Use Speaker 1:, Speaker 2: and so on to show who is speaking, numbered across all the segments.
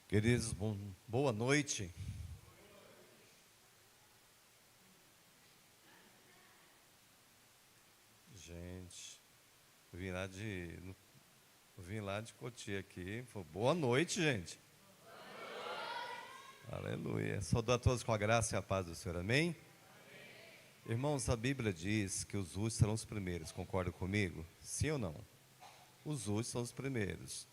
Speaker 1: Queridos, boa noite. Gente, eu vim lá de Cotia aqui. Boa noite, gente. Aleluia. Saúdo a todos com a graça e a paz do Senhor. Amém? Irmãos, a Bíblia diz que os últimos serão os primeiros. Concorda comigo? Sim ou não? Os últimos são os primeiros.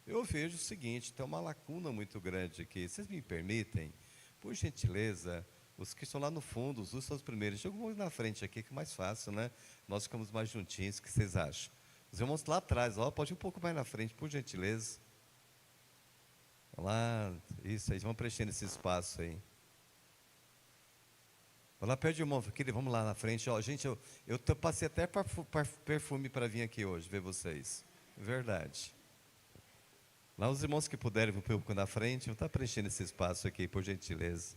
Speaker 1: Eu vejo o seguinte, tem uma lacuna muito grande aqui. Vocês me permitem? Por gentileza, os que estão lá no fundo, os últimos são os primeiros. Chega um pouco na frente aqui, que é mais fácil, né? Nós ficamos mais juntinhos, o que vocês acham? Os irmãos lá atrás, ó, pode ir um pouco mais na frente, por gentileza. Lá, isso aí, vamos preenchendo esse espaço aí. Vai lá perto de irmão, querido, vamos lá na frente. Ó, gente, passei até perfume para vir aqui hoje, ver vocês. Verdade. Lá os irmãos que puderem vir um pouco na frente, vou estar preenchendo esse espaço aqui, por gentileza.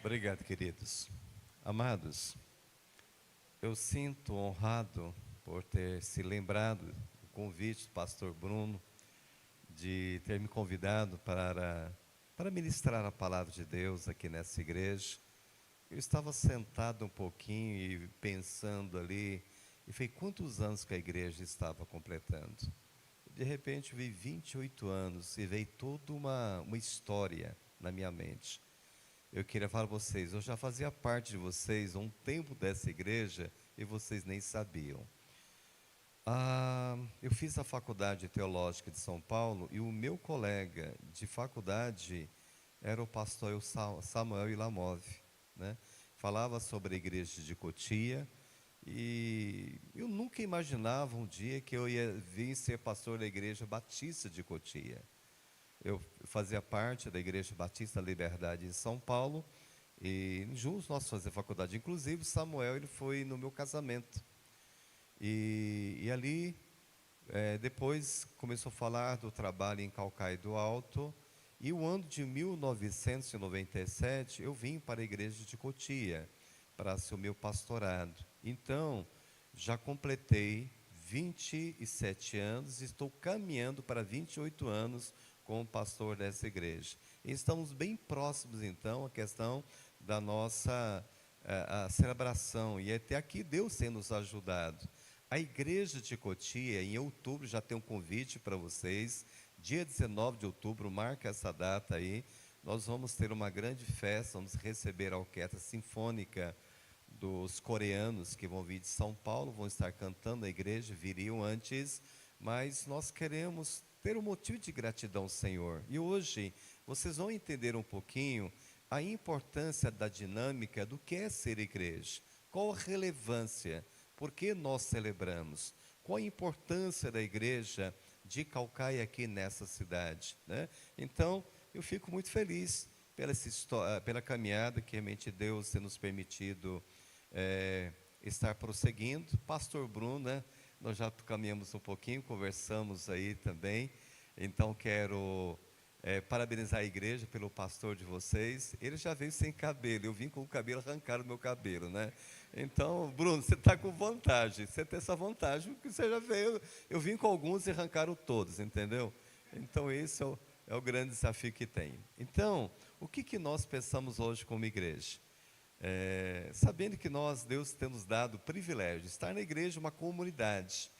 Speaker 1: Obrigado, queridos. Amados, eu sinto honrado por ter se lembrado do convite do pastor Bruno, de ter me convidado para ministrar a palavra de Deus aqui nessa igreja. Eu estava sentado um pouquinho e pensando ali, e foi quantos anos que a igreja estava completando. De repente, vi 28 anos e veio toda uma história na minha mente. Eu queria falar para vocês, eu já fazia parte de vocês há um tempo dessa igreja e vocês nem sabiam. Eu fiz a faculdade teológica de São Paulo e o meu colega de faculdade era o pastor Samuel Ilamov, né? Falava sobre a igreja de Cotia e eu nunca imaginava um dia que eu ia vir ser pastor da igreja batista de Cotia. Eu fazia parte da Igreja Batista da Liberdade em São Paulo e juntos nós fazíamos faculdade. Inclusive, Samuel ele foi no meu casamento. E ali, depois começou a falar do trabalho em Calcaia do Alto. E o ano de 1997, eu vim para a Igreja de Cotia para ser o meu pastorado. Então, já completei 27 anos e estou caminhando para 28 anos como pastor dessa igreja. E estamos bem próximos, então, à questão da nossa a celebração. E até aqui Deus tem nos ajudado. A igreja de Cotia, em outubro, já tem um convite para vocês. Dia 19 de outubro, marca essa data aí. Nós vamos ter uma grande festa, vamos receber a orquestra sinfônica dos coreanos que vão vir de São Paulo, vão estar cantando na igreja, viriam antes, mas nós queremos ter um motivo de gratidão ao Senhor. E hoje vocês vão entender um pouquinho a importância da dinâmica do que é ser igreja, qual a relevância, por que nós celebramos, qual a importância da igreja de Calcaia aqui nessa cidade, né? Então, eu fico muito feliz pela caminhada que realmente Deus tem nos permitido estar prosseguindo. Pastor Bruno, né? Nós já caminhamos um pouquinho, conversamos aí também. Então, quero parabenizar a igreja pelo pastor de vocês. Ele já veio sem cabelo, eu vim com o cabelo arrancado do meu cabelo, né? Então, Bruno, você está com vantagem. Você tem essa vantagem, porque você já veio. Eu vim com alguns e arrancaram todos, entendeu? Então, esse é o grande desafio que tem. Então, o que nós pensamos hoje como igreja? Sabendo que Deus tem nos dado o privilégio de estar na igreja, uma comunidade.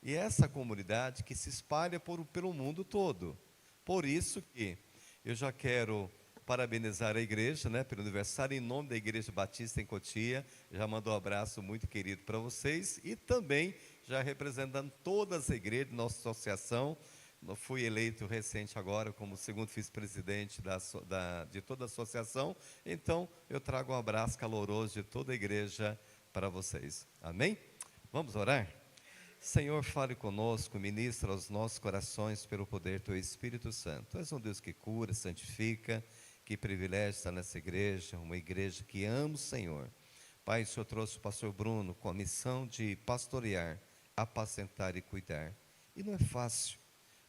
Speaker 1: E essa comunidade que se espalha pelo mundo todo. Por isso que eu já quero parabenizar a igreja, né, pelo aniversário, em nome da Igreja Batista em Cotia. Já mandou um abraço muito querido para vocês. E também, já representando todas as igrejas, nossa associação. Eu fui eleito recente agora como segundo vice-presidente de toda a associação. Então, eu trago um abraço caloroso de toda a igreja para vocês. Amém? Vamos orar? Senhor, fale conosco, ministra aos nossos corações pelo poder do Teu Espírito Santo. Tu és um Deus que cura, santifica, Que privilégio estar nessa igreja, uma igreja que ama o Senhor. Pai, o Senhor trouxe o pastor Bruno com a missão de pastorear, apacentar e cuidar. E não é fácil.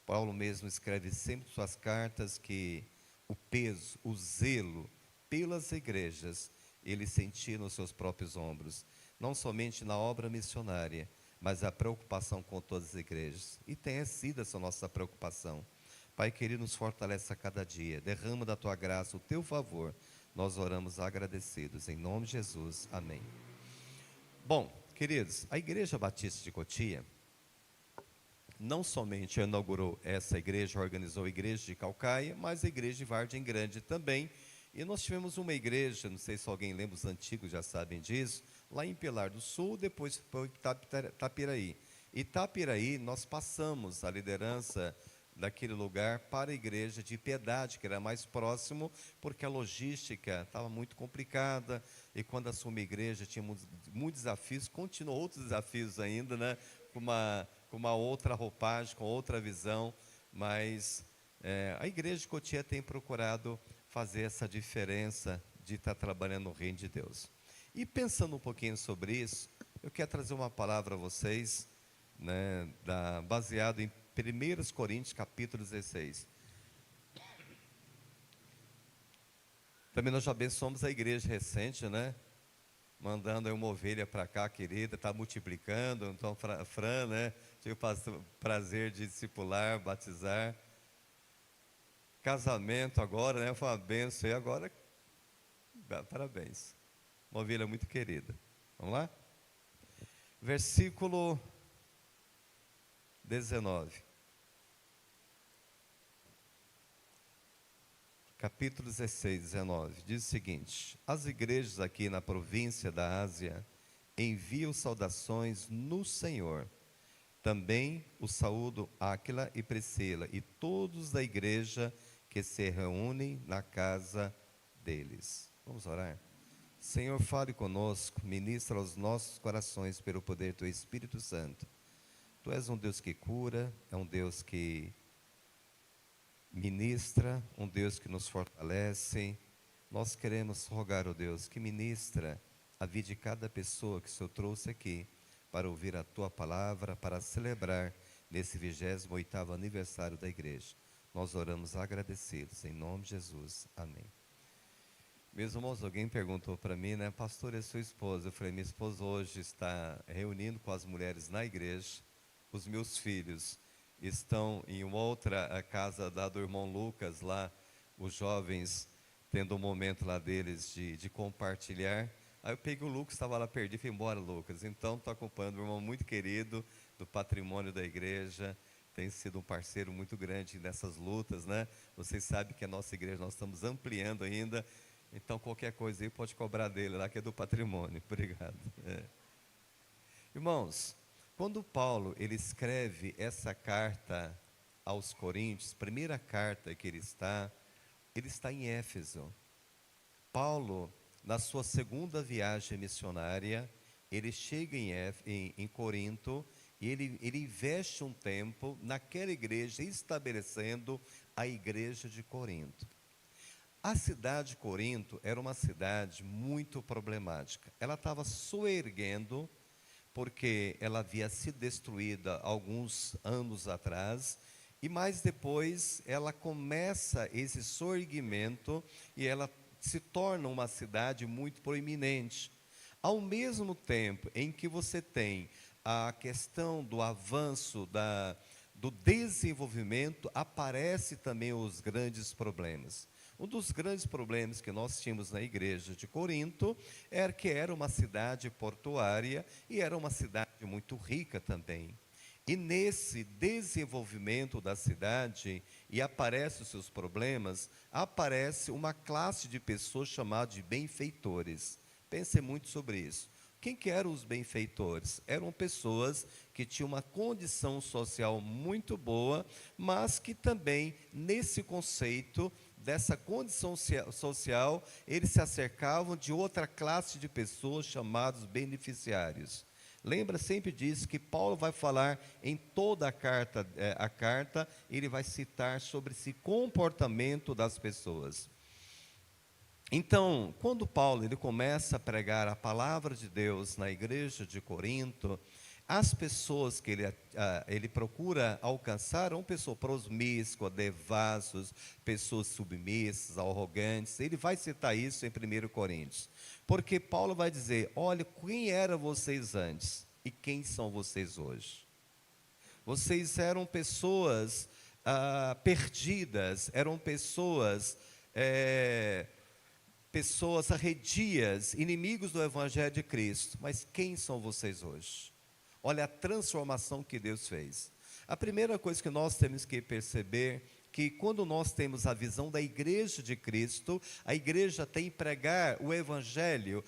Speaker 1: Paulo mesmo escreve sempre suas cartas que o peso, o zelo pelas igrejas, ele sentia nos seus próprios ombros. Não somente na obra missionária, mas a preocupação com todas as igrejas. E tem sido essa nossa preocupação. Pai querido, nos fortalece a cada dia. Derrama da tua graça o teu favor. Nós oramos agradecidos. Em nome de Jesus. Amém. Bom, queridos, a Igreja Batista de Cotia não somente inaugurou essa igreja, organizou a igreja de Caucaia, mas a igreja de Vargem Grande também. E nós tivemos uma igreja, não sei se alguém lembra, os antigos já sabem disso, lá em Pilar do Sul, depois foi Itapiraí. Itapiraí, nós passamos a liderança daquele lugar para a igreja de Piedade, que era mais próximo, porque a logística estava muito complicada, e quando assumi a igreja tinha muitos desafios, continuou outros desafios ainda, né? Com uma outra roupagem, com outra visão, mas a igreja de Cotia tem procurado fazer essa diferença de estar trabalhando no reino de Deus. E pensando um pouquinho sobre isso, eu quero trazer uma palavra a vocês, né, baseado em 1 Coríntios capítulo 16. Também nós já abençoamos a igreja recente, né? Mandando aí uma ovelha para cá, querida, está multiplicando. Então, Fran, né? Tive o prazer de discipular, batizar. Casamento agora, né? Foi uma benção. E agora, parabéns. Uma ovelha muito querida. Vamos lá? Versículo 19. Capítulo 16, 19, diz o seguinte: as igrejas aqui na província da Ásia enviam saudações no Senhor. Também o saúdo Áquila e Priscila e todos da igreja que se reúnem na casa deles. Vamos orar? Senhor, fale conosco, ministra aos nossos corações pelo poder do Espírito Santo. Tu és um Deus que cura, é um Deus que ministra, um Deus que nos fortalece. Nós queremos rogar ao Deus que ministra a vida de cada pessoa que o Senhor trouxe aqui para ouvir a Tua palavra, para celebrar nesse 28º aniversário da igreja. Nós oramos agradecidos, em nome de Jesus. Amém. Meus irmãos, alguém perguntou para mim, né, pastor, é sua esposa? Eu falei, minha esposa hoje está reunindo com as mulheres na igreja, os meus filhos estão em uma outra casa do irmão Lucas, lá, os jovens tendo um momento lá deles de compartilhar. Aí eu peguei o Lucas, estava lá perdido, e fui embora, Lucas. Então, estou acompanhando um irmão muito querido do patrimônio da igreja, tem sido um parceiro muito grande nessas lutas, né? Vocês sabem que a nossa igreja, nós estamos ampliando ainda, então qualquer coisa aí pode cobrar dele lá, que é do patrimônio. Obrigado. Irmãos, quando Paulo ele escreve essa carta aos Coríntios, primeira carta que ele está em Éfeso. Paulo, na sua segunda viagem missionária, ele chega em Corinto e ele investe um tempo naquela igreja, estabelecendo a igreja de Corinto. A cidade de Corinto era uma cidade muito problemática. Ela estava soerguendo, porque ela havia sido destruída alguns anos atrás, e mais depois ela começa esse soerguimento e ela se torna uma cidade muito proeminente. Ao mesmo tempo em que você tem a questão do avanço, do desenvolvimento, aparece também os grandes problemas. Um dos grandes problemas que nós tínhamos na igreja de Corinto era que era uma cidade portuária e era uma cidade muito rica também. E nesse desenvolvimento da cidade, e aparecem os seus problemas, aparece uma classe de pessoas chamada de benfeitores. Pense muito sobre isso. Quem que eram os benfeitores? Eram pessoas que tinham uma condição social muito boa, mas que também, nesse conceito dessa condição social, eles se acercavam de outra classe de pessoas chamados beneficiários. Lembra sempre disso, que Paulo vai falar em toda a carta ele vai citar sobre esse comportamento das pessoas. Então, quando Paulo ele começa a pregar a palavra de Deus na igreja de Corinto, as pessoas que ele procura alcançar são pessoas prosmíscuas, devassos, pessoas submissas, arrogantes. Ele vai citar isso em 1 Coríntios. Porque Paulo vai dizer: olha, quem eram vocês antes e quem são vocês hoje? Vocês eram pessoas perdidas, eram pessoas arredias, inimigos do Evangelho de Cristo. Mas quem são vocês hoje? Olha a transformação que Deus fez. A primeira coisa que nós temos que perceber, que quando nós temos a visão da igreja de Cristo, a igreja tem que pregar o Evangelho,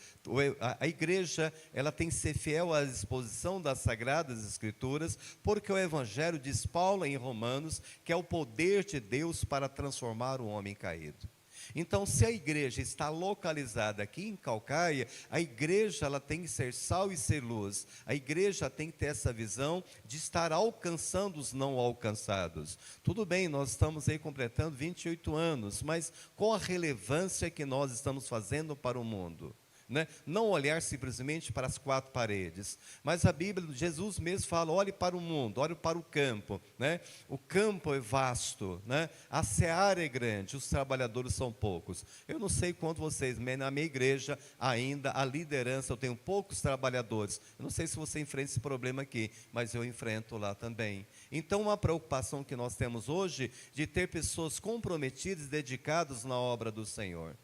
Speaker 1: a igreja ela tem que ser fiel à exposição das Sagradas Escrituras, porque o Evangelho, diz Paulo em Romanos, que é o poder de Deus para transformar o homem caído. Então, se a igreja está localizada aqui em Caucaia, a igreja ela tem que ser sal e ser luz. A igreja tem que ter essa visão de estar alcançando os não alcançados. Tudo bem, nós estamos aí completando 28 anos, mas qual a relevância que nós estamos fazendo para o mundo? Né? Não olhar simplesmente para as quatro paredes, mas a Bíblia, Jesus mesmo fala: olhe para o mundo, olhe para o campo, né? O campo é vasto, né? A seara é grande, os trabalhadores são poucos. Eu não sei quanto vocês, mas na minha igreja ainda a liderança, eu tenho poucos trabalhadores. Eu não sei se você enfrenta esse problema aqui, mas eu enfrento lá também. Então, uma preocupação que nós temos hoje de ter pessoas comprometidas, dedicadas na obra do Senhor.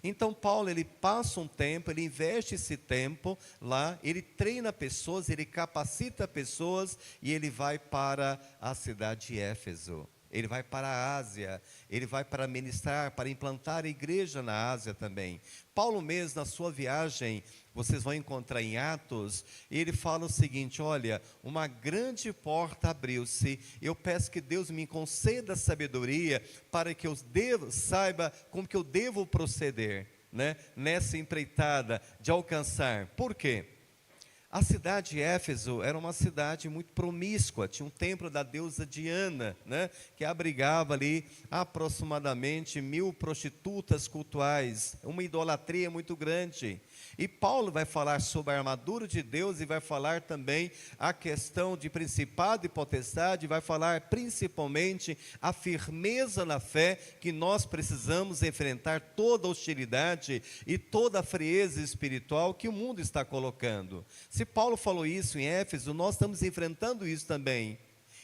Speaker 1: Então Paulo ele passa um tempo, ele investe esse tempo lá, ele treina pessoas, ele capacita pessoas e ele vai para a cidade de Éfeso. Ele vai para a Ásia, ele vai para ministrar, para implantar a igreja na Ásia também. Paulo mesmo, na sua viagem, vocês vão encontrar em Atos, ele fala o seguinte: olha, uma grande porta abriu-se, eu peço que Deus me conceda sabedoria, para que eu saiba como que eu devo proceder, né, nessa empreitada de alcançar. Por quê? A cidade de Éfeso era uma cidade muito promíscua, tinha um templo da deusa Diana, né, que abrigava ali aproximadamente 1000 prostitutas cultuais, uma idolatria muito grande. E Paulo vai falar sobre a armadura de Deus e vai falar também a questão de principado e potestade, vai falar principalmente a firmeza na fé, que nós precisamos enfrentar toda a hostilidade e toda a frieza espiritual que o mundo está colocando. Se Paulo falou isso em Éfeso, nós estamos enfrentando isso também.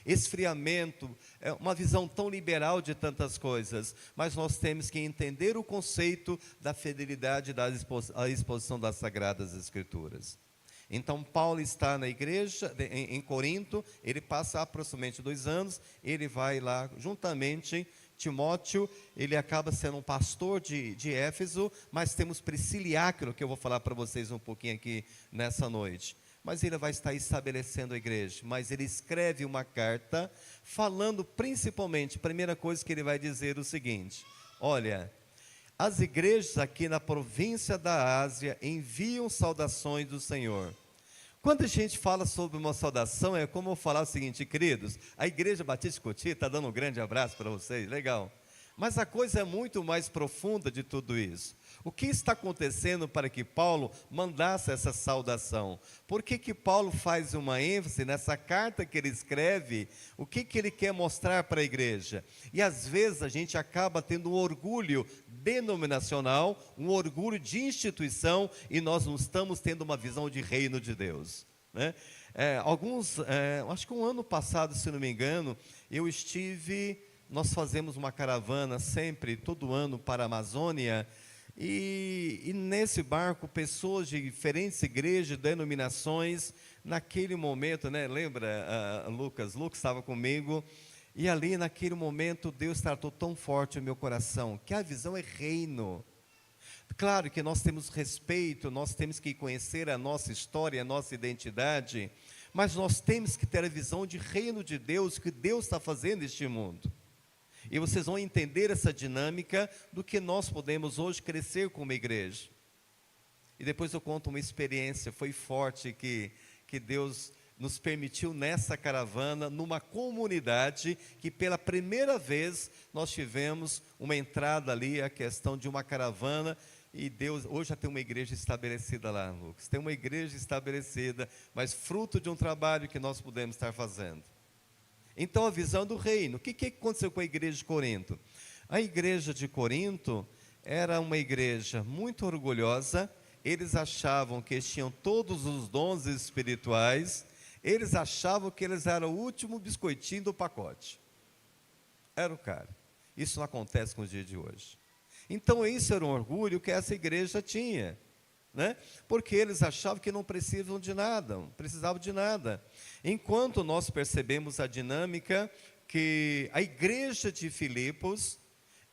Speaker 1: Esfriamento, é uma visão tão liberal de tantas coisas, mas nós temos que entender o conceito da fidelidade da exposição das Sagradas Escrituras. Então Paulo está na igreja em Corinto, ele passa aproximadamente 2 anos, ele vai lá juntamente. Timóteo, ele acaba sendo um pastor de Éfeso, mas temos Priscila e Áquilo, que eu vou falar para vocês um pouquinho aqui nessa noite. Mas ele vai estar estabelecendo a igreja, mas ele escreve uma carta, falando principalmente, primeira coisa que ele vai dizer é o seguinte: olha, as igrejas aqui na província da Ásia enviam saudações do Senhor. Quando a gente fala sobre uma saudação, é como eu falar o seguinte: queridos, a Igreja Batista Cotia está dando um grande abraço para vocês, legal. Mas a coisa é muito mais profunda de tudo isso. O que está acontecendo para que Paulo mandasse essa saudação? Por que Paulo faz uma ênfase nessa carta que ele escreve? O que ele quer mostrar para a igreja? E às vezes a gente acaba tendo um orgulho denominacional, um orgulho de instituição, e nós não estamos tendo uma visão de reino de Deus, né? Acho que um ano passado, se não me engano, nós fazemos uma caravana sempre, todo ano, para a Amazônia, e nesse barco, pessoas de diferentes igrejas, denominações, naquele momento, né, lembra, Lucas estava comigo, e ali naquele momento, Deus tratou tão forte o meu coração, que a visão é reino. Claro que nós temos respeito, nós temos que conhecer a nossa história, a nossa identidade, mas nós temos que ter a visão de reino de Deus, que Deus está fazendo neste mundo. E vocês vão entender essa dinâmica do que nós podemos hoje crescer como igreja. E depois eu conto uma experiência, foi forte, que Deus nos permitiu nessa caravana, numa comunidade, que pela primeira vez nós tivemos uma entrada ali, a questão de uma caravana, E Deus, hoje já tem uma igreja estabelecida lá, Lucas. Tem uma igreja estabelecida, mas fruto de um trabalho que nós pudemos estar fazendo. Então, a visão do reino. O que aconteceu com a igreja de Corinto? A igreja de Corinto era uma igreja muito orgulhosa. Eles achavam que eles tinham todos os dons espirituais. Eles achavam que eles eram o último biscoitinho do pacote. Era o cara. Isso não acontece com os dias de hoje. Então, isso era um orgulho que essa igreja tinha, né? Porque eles achavam que não precisavam de nada, não precisavam de nada. Enquanto nós percebemos a dinâmica que a igreja de Filipos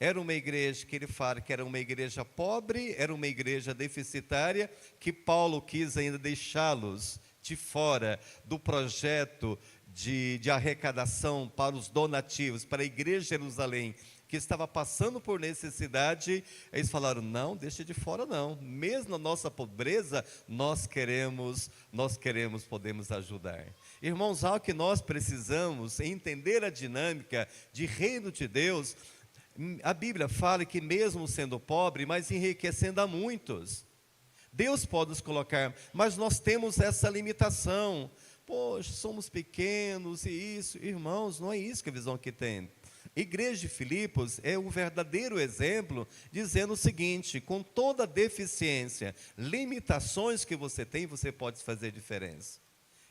Speaker 1: era uma igreja que ele fala que era uma igreja pobre, era uma igreja deficitária, que Paulo quis ainda deixá-los de fora do projeto de arrecadação para os donativos, para a igreja de Jerusalém, que estava passando por necessidade. Eles falaram, não, deixa de fora não, mesmo na nossa pobreza, podemos ajudar. Irmãos, algo que nós precisamos entender a dinâmica de reino de Deus. A Bíblia fala que mesmo sendo pobre, mas enriquecendo a muitos. Deus pode nos colocar, mas nós temos essa limitação. Poxa, somos pequenos e isso. Irmãos, não é isso que a visão que tem. A igreja de Filipos é um verdadeiro exemplo, dizendo o seguinte: com toda deficiência, limitações que você tem, você pode fazer diferença.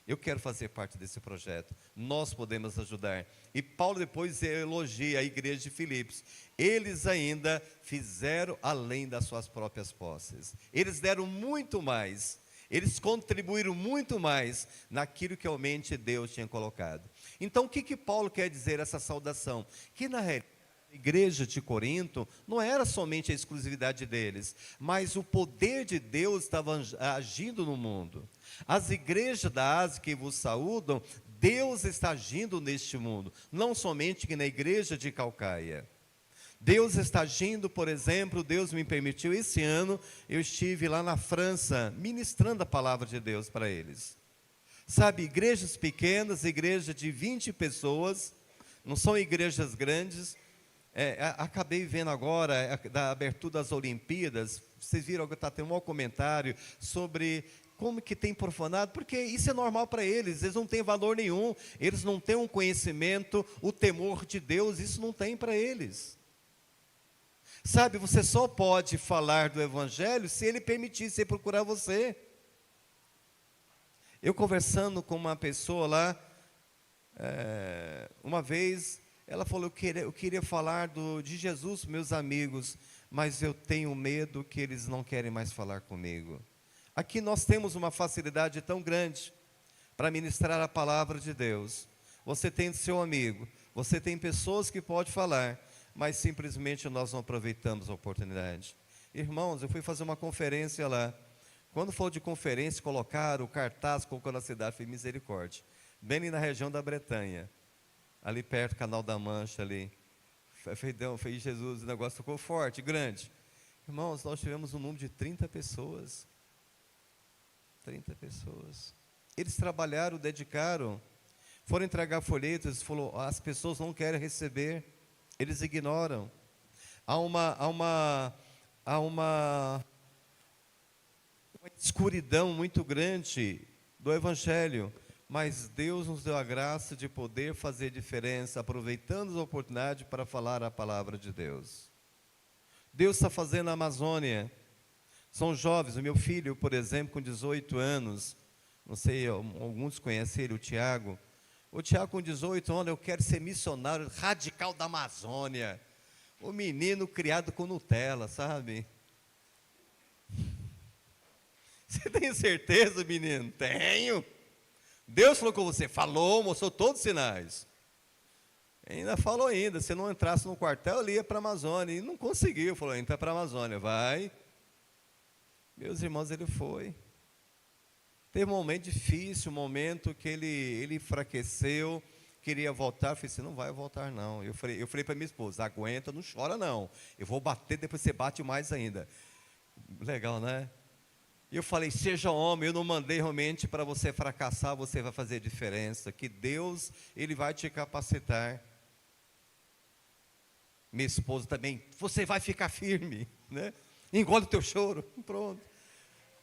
Speaker 1: Eu quero fazer parte desse projeto, nós podemos ajudar. E Paulo depois elogia a igreja de Filipos. Eles ainda fizeram além das suas próprias posses. Eles deram muito mais, eles contribuíram muito mais naquilo que realmente Deus tinha colocado. Então, o que Paulo quer dizer essa saudação? Que na realidade, a igreja de Corinto não era somente a exclusividade deles, mas o poder de Deus estava agindo no mundo. As igrejas da Ásia que vos saúdam, Deus está agindo neste mundo, não somente que na igreja de Calcaia. Deus está agindo, por exemplo, Deus me permitiu, esse ano, eu estive lá na França, ministrando a palavra de Deus para eles. Sabe, igrejas pequenas, igreja de 20 pessoas, não são igrejas grandes. Acabei vendo agora, da abertura das Olimpíadas, vocês viram que está tendo um mau comentário sobre como que tem profanado, porque isso é normal para eles, eles não têm valor nenhum, eles não têm um conhecimento, o temor de Deus, isso não tem para eles. Sabe, você só pode falar do Evangelho se Ele permitir você procurar você. Eu conversando com uma pessoa lá, uma vez, ela falou, eu queria falar de Jesus para meus amigos, mas eu tenho medo que eles não querem mais falar comigo. Aqui nós temos uma facilidade tão grande para ministrar a palavra de Deus. Você tem seu amigo, você tem pessoas que podem falar, mas simplesmente nós não aproveitamos a oportunidade. Irmãos, eu fui fazer uma conferência lá. Quando for de conferência, colocaram o cartaz colocando a cidade, foi Misericórdia, bem ali na região da Bretanha, ali perto do Canal da Mancha ali. Foi Jesus, o negócio ficou forte, grande. Irmãos, nós tivemos um número de 30 pessoas. 30 pessoas. Eles trabalharam, dedicaram, foram entregar folhetos, falou, as pessoas não querem receber, eles ignoram. Há uma escuridão muito grande do Evangelho, mas Deus nos deu a graça de poder fazer diferença, aproveitando a oportunidade para falar a palavra de Deus. Deus está fazendo na Amazônia. São jovens, o meu filho, por exemplo, com 18 anos, não sei, alguns conhecem ele, o Tiago. O Tiago com 18 anos, eu quero ser missionário radical da Amazônia. O menino criado com Nutella, sabe? Você tem certeza, menino? Tenho. Deus falou com você, falou, mostrou todos os sinais. Ainda falou ainda, se não entrasse no quartel, ele ia para a Amazônia. E não conseguiu, falou, entra para a Amazônia, vai. Meus irmãos, ele foi. Teve um momento difícil, um momento que ele enfraqueceu, queria voltar. Eu falei, você não vai voltar não. Eu falei para minha esposa, aguenta, não chora não. Eu vou bater, depois você bate mais ainda. Legal, né? E eu falei, seja homem, eu não mandei realmente para você fracassar, você vai fazer diferença, que Deus, Ele vai te capacitar. Minha esposa também, você vai ficar firme, né? engole o teu choro, pronto.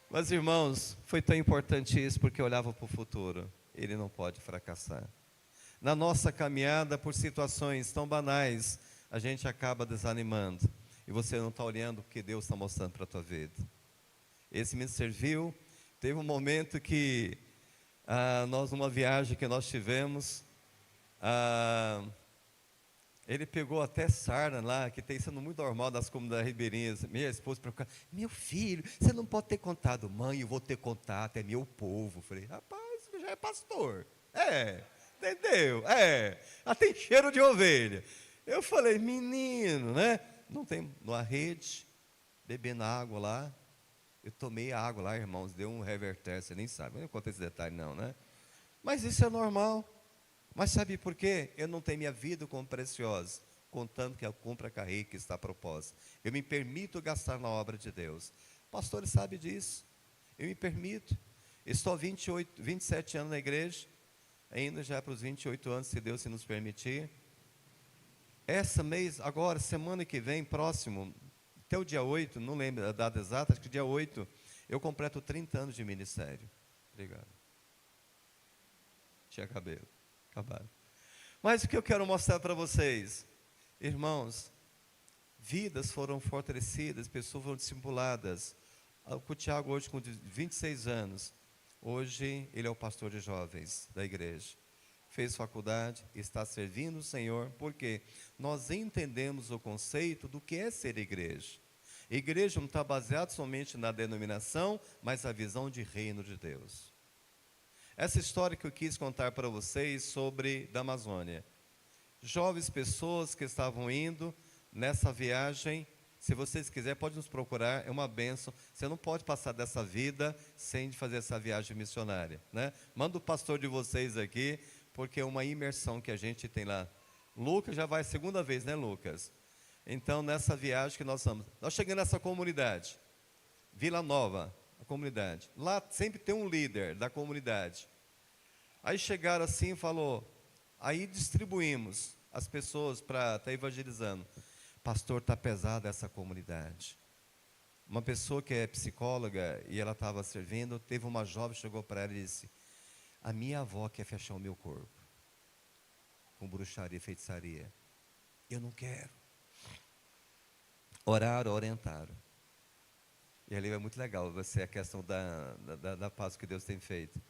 Speaker 1: Mas, irmãos, foi tão importante isso, porque eu olhava para o futuro. Ele não pode fracassar. Na nossa caminhada, por situações tão banais, a gente acaba desanimando. E você não está olhando o que Deus está mostrando para a tua vida. Esse me serviu. Teve um momento que, nós, numa viagem que nós tivemos, ele pegou até sarna lá, que tem sendo muito normal das comunidades ribeirinhas. Minha esposa para meu filho, você não pode ter contado. Mãe, eu vou ter contato, é meu povo. Falei, rapaz, você já é pastor. Entendeu? Tem cheiro de ovelha. Eu falei, menino, né? Não tem numa rede, bebendo água lá. Eu tomei água lá, irmãos, deu um revertério, você nem sabe. Eu não contei esse detalhe não, né? Mas isso é normal. Mas sabe por quê? Eu não tenho minha vida como preciosa, contando que eu cumpra a carreira que está proposta. Eu me permito gastar na obra de Deus. O pastor sabe disso. Eu me permito. Estou há 27 anos na igreja, ainda já para os 28 anos, se Deus se nos permitir. Essa mês, agora, semana que vem, próximo, até o dia 8, não lembro a data exata, acho que dia 8, eu completo 30 anos de ministério. Obrigado. Tinha cabelo. Acabaram. Mas o que eu quero mostrar para vocês, irmãos, vidas foram fortalecidas, pessoas foram discipuladas. O Tiago hoje com 26 anos, hoje ele é o pastor de jovens da igreja. Fez faculdade, está servindo o Senhor, porque nós entendemos o conceito do que é ser igreja. Igreja não está baseada somente na denominação, mas a visão de reino de Deus. Essa história que eu quis contar para vocês sobre da Amazônia. Jovens pessoas que estavam indo nessa viagem, se vocês quiserem, pode nos procurar, é uma bênção. Você não pode passar dessa vida sem fazer essa viagem missionária, né? Manda o pastor de vocês aqui, porque é uma imersão que a gente tem lá. Lucas já vai a segunda vez, né, Lucas? Então, nessa viagem que nós estamos, nós chegamos nessa comunidade, Vila Nova, a comunidade. Lá sempre tem um líder da comunidade. Aí chegaram assim e falou, aí distribuímos as pessoas para estar evangelizando. Pastor, está pesada essa comunidade. Uma pessoa que é psicóloga e ela estava servindo, teve uma jovem, chegou para ela e disse, a minha avó quer fechar o meu corpo com bruxaria e feitiçaria. Eu não quero. Oraram, orientaram. E ali é muito legal, a questão da paz que Deus tem feito.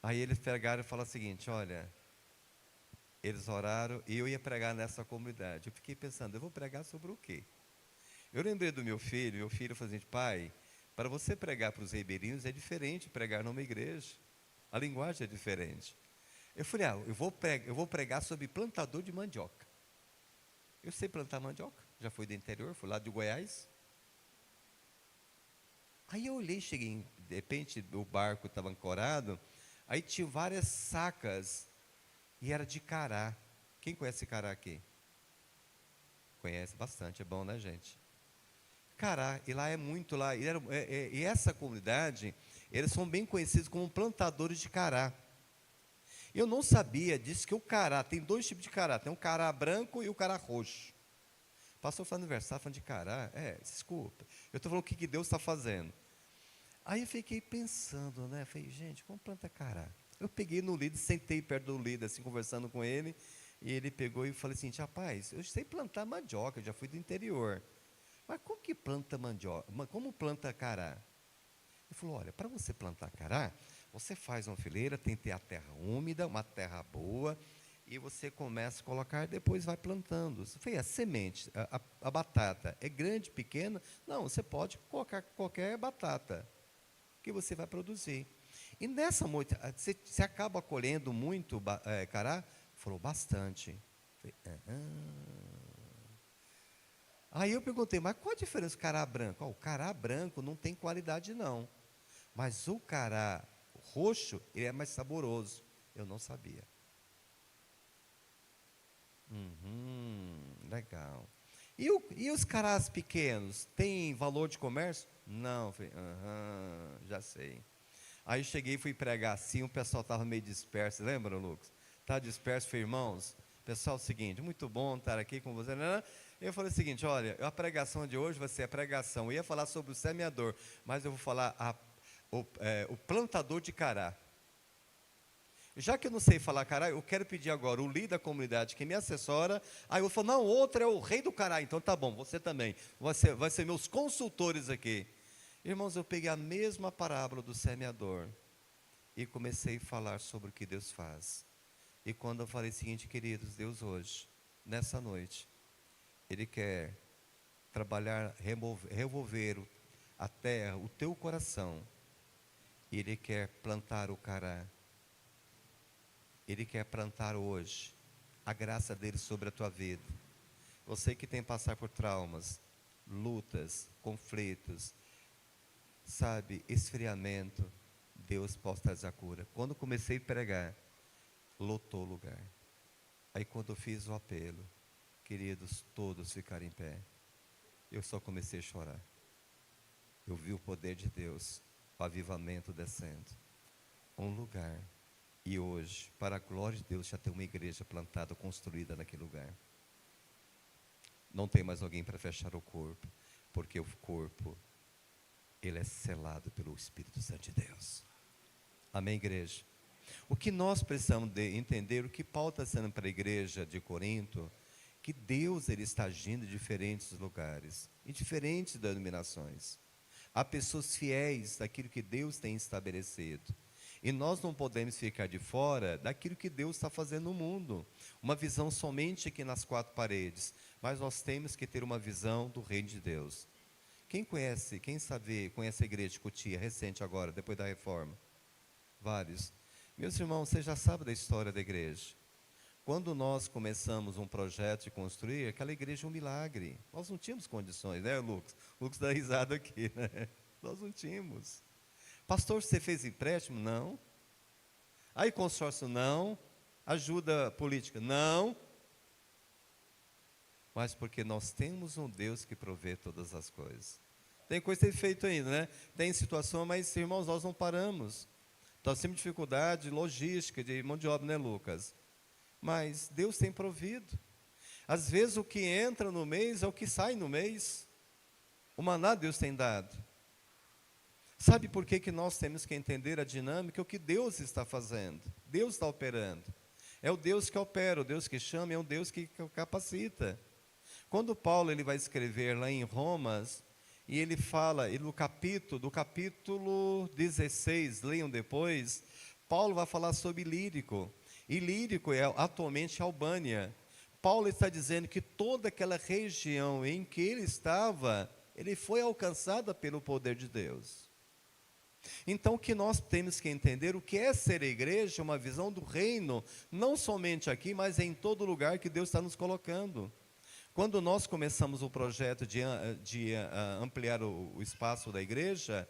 Speaker 1: Aí eles pegaram e falaram o seguinte, olha, eles oraram e eu ia pregar nessa comunidade. Eu fiquei pensando, eu vou pregar sobre o quê? Eu lembrei do meu filho falou assim, pai, para você pregar para os ribeirinhos é diferente pregar numa igreja. A linguagem é diferente. Eu falei, eu vou pregar sobre plantador de mandioca. Eu sei plantar mandioca, já fui do interior, fui lá de Goiás. Aí eu olhei, cheguei, de repente o barco estava ancorado, aí tinha várias sacas, e era de cará. Quem conhece cará aqui? Conhece bastante, é bom, né, gente? Cará, e lá é muito lá, e essa comunidade, eles são bem conhecidos como plantadores de cará. Eu não sabia disso, que o cará, tem dois tipos de cará, tem o cará branco e o cará roxo. O pastor falando aniversário, falando de cará, desculpa, eu estou falando o que Deus está fazendo. Aí eu fiquei pensando, né, falei, gente, como planta cará? Eu peguei no líder, sentei perto do líder, assim, conversando com ele, e ele pegou e falou assim, rapaz, eu sei plantar mandioca, eu já fui do interior, mas como que planta mandioca, como planta cará? Ele falou, olha, para você plantar cará, você faz uma fileira, tem que ter a terra úmida, uma terra boa, e você começa a colocar, depois vai plantando. Você fez a semente, a batata, é grande, pequena? Não, você pode colocar qualquer batata que você vai produzir. E nessa moita, você acaba colhendo muito cará? Falou, bastante. Falei, Aí eu perguntei, mas qual a diferença do cará branco? O cará branco não tem qualidade não, mas o cará roxo, ele é mais saboroso. Eu não sabia. Legal. E os carás pequenos, tem valor de comércio? Não. Falei, já sei. Aí cheguei e fui pregar assim, o pessoal estava meio disperso, lembra, Lucas? Está disperso, falei, irmãos, pessoal, é o seguinte, muito bom estar aqui com você, né? Eu falei o seguinte: olha, a pregação de hoje vai ser a pregação. Eu ia falar sobre o semeador, mas eu vou falar o plantador de cará. Já que eu não sei falar cará, eu quero pedir agora o líder da comunidade que me assessora. Aí eu falo: não, outro é o rei do cará. Então tá bom, você também. Vai ser meus consultores aqui. Irmãos, eu peguei a mesma parábola do semeador e comecei a falar sobre o que Deus faz. E quando eu falei o seguinte: queridos, Deus hoje, nessa noite, Ele quer trabalhar, revolver a terra, o teu coração. E Ele quer plantar o cará. Ele quer plantar hoje a graça dele sobre a tua vida. Você que tem que passar por traumas, lutas, conflitos, sabe, esfriamento, Deus pode trazer a cura. Quando comecei a pregar, lotou o lugar. Aí quando eu fiz o apelo, queridos, todos ficaram em pé. Eu só comecei a chorar. Eu vi o poder de Deus, o avivamento descendo. Um lugar. E hoje, para a glória de Deus, já tem uma igreja plantada, construída naquele lugar. Não tem mais alguém para fechar o corpo, porque o corpo, ele é selado pelo Espírito Santo de Deus. Amém, igreja? O que nós precisamos de entender, o que Paulo está dizendo para a igreja de Corinto, que Deus, ele está agindo em diferentes lugares, em diferentes denominações. Há pessoas fiéis daquilo que Deus tem estabelecido. E nós não podemos ficar de fora daquilo que Deus está fazendo no mundo. Uma visão somente aqui nas quatro paredes. Mas nós temos que ter uma visão do reino de Deus. Quem conhece a igreja de Cotia, recente agora, depois da reforma? Vários. Meus irmãos, você já sabe da história da igreja. Quando nós começamos um projeto de construir, aquela igreja é um milagre. Nós não tínhamos condições, né, Lucas? O Lucas dá risada aqui, né? Nós não tínhamos. Pastor, você fez empréstimo? Não. Aí consórcio? Não. Ajuda política? Não. Mas porque nós temos um Deus que provê todas as coisas. Tem coisa que tem feito ainda, né? Tem situação, mas irmãos, nós não paramos. Nós temos dificuldade logística, de mão de obra, né, Lucas? Mas Deus tem provido. Às vezes o que entra no mês é o que sai no mês. O maná Deus tem dado. Sabe por que nós temos que entender a dinâmica, o que Deus está fazendo? Deus está operando. É o Deus que opera, o Deus que chama, é o Deus que capacita. Quando Paulo ele vai escrever lá em Romas, e ele fala, e do capítulo 16, leiam depois, Paulo vai falar sobre Ilírico. E Ilírico é atualmente Albânia. Paulo está dizendo que toda aquela região em que ele estava, ele foi alcançada pelo poder de Deus. Então, o que nós temos que entender, o que é ser a igreja, uma visão do reino, não somente aqui, mas em todo lugar que Deus está nos colocando. Quando nós começamos o projeto de ampliar o espaço da igreja,